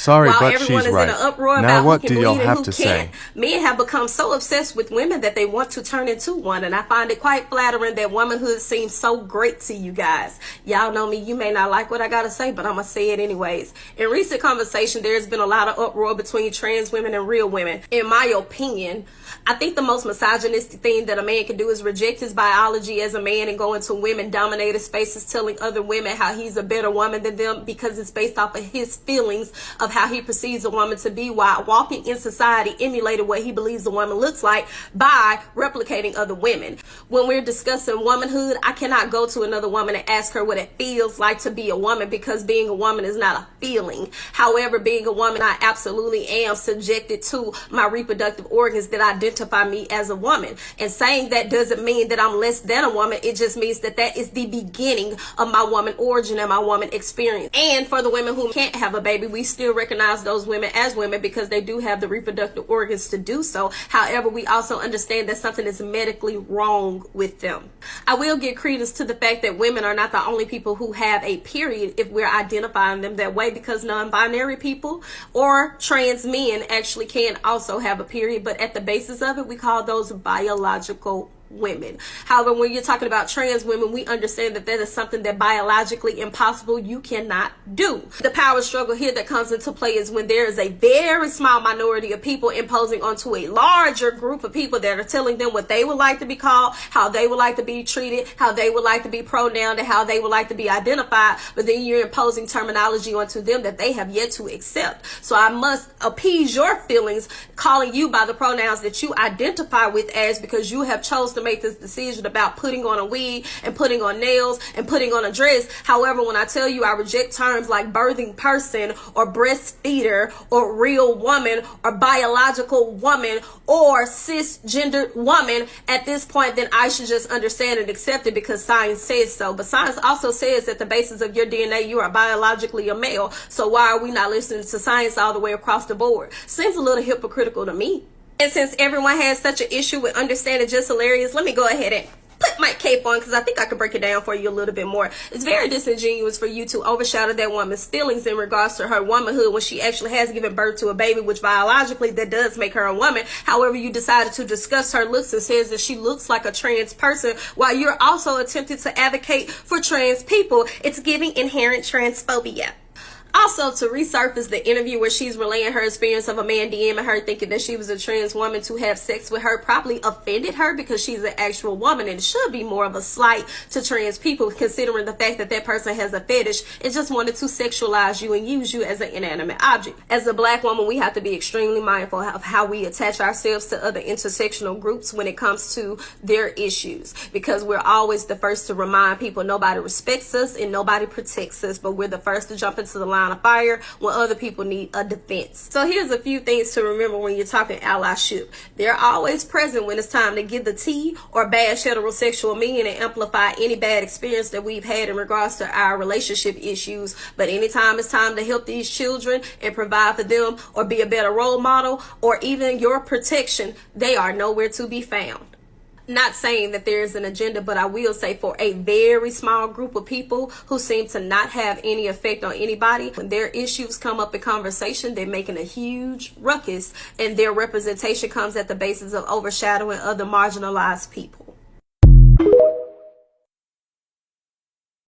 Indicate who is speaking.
Speaker 1: Sorry,
Speaker 2: While
Speaker 1: but
Speaker 2: everyone
Speaker 1: she's
Speaker 2: is
Speaker 1: right.
Speaker 2: in an uproar
Speaker 1: Now
Speaker 2: about
Speaker 1: what
Speaker 2: who
Speaker 1: do
Speaker 2: can
Speaker 1: y'all
Speaker 2: bleed and
Speaker 1: have
Speaker 2: who
Speaker 1: to
Speaker 2: can't,
Speaker 1: say?
Speaker 2: men have become so obsessed with women that they want to turn into one. And I find it quite flattering that womanhood seems so great to you guys. Y'all know me, you may not like what I gotta say, but I'm gonna say it anyways. In recent conversation, there's been a lot of uproar between trans women and real women. In my opinion, I think the most misogynistic thing that a man can do is reject his biology as a man and go into women-dominated spaces telling other women how he's a better woman than them because it's based off of his feelings of how he perceives a woman to be, while walking in society emulating what he believes a woman looks like by replicating other women. When we're discussing womanhood, I cannot go to another woman and ask her what it feels like to be a woman, because being a woman is not a feeling. However, being a woman, I absolutely am subjected to my reproductive organs that identify me as a woman. And saying that doesn't mean that I'm less than a woman. It just means that that is the beginning of my woman origin and my woman experience. And for the women who can't have a baby, we still recognize those women as women because they do have the reproductive organs to do so. However, we also understand that something is medically wrong with them. I will give credence to the fact that women are not the only people who have a period if we're identifying them that way, because non-binary people or trans men actually can also have a period, but at the basis of it, we call those biological women. However, when you're talking about trans women, we understand that that is something that biologically impossible you cannot do. The power struggle here that comes into play is when there is a very small minority of people imposing onto a larger group of people that are telling them what they would like to be called, how they would like to be treated, how they would like to be pronounced, and how they would like to be identified, but then you're imposing terminology onto them that they have yet to accept. So I must appease your feelings calling you by the pronouns that you identify with as, because you have chosen to make this decision about putting on a wig and putting on nails and putting on a dress. However, when I tell you I reject terms like birthing person or breastfeeder or real woman or biological woman or cisgendered woman, at this point, then I should just understand and accept it because science says so. But science also says that the basis of your DNA, you are biologically a male. So why are we not listening to science all the way across the board? Seems a little hypocritical to me. And since everyone has such an issue with understanding just hilarious, let me go ahead and put my cape on, because I think I could break it down for you a little bit more. It's very disingenuous for you to overshadow that woman's feelings in regards to her womanhood when she actually has given birth to a baby, which biologically that does make her a woman. However, you decided to discuss her looks and says that she looks like a trans person while you're also attempting to advocate for trans people. It's giving inherent transphobia. Also, to resurface the interview where she's relaying her experience of a man DMing her thinking that she was a trans woman to have sex with her probably offended her because she's an actual woman, and it should be more of a slight to trans people considering the fact that that person has a fetish and just wanted to sexualize you and use you as an inanimate object. As a black woman, we have to be extremely mindful of how we attach ourselves to other intersectional groups when it comes to their issues, because we're always the first to remind people nobody respects us and nobody protects us, but we're the first to jump into the line of fire when other people need a defense. So here's a few things to remember when you're talking allyship. They're always present when it's time to give the tea or bash heterosexual men and amplify any bad experience that we've had in regards to our relationship issues. But anytime it's time to help these children and provide for them or be a better role model or even your protection, they are nowhere to be found. Not saying that there's an agenda, but I will say for a very small group of people who seem to not have any effect on anybody, when their issues come up in conversation, they're making a huge ruckus, and their representation comes at the basis of overshadowing other marginalized people.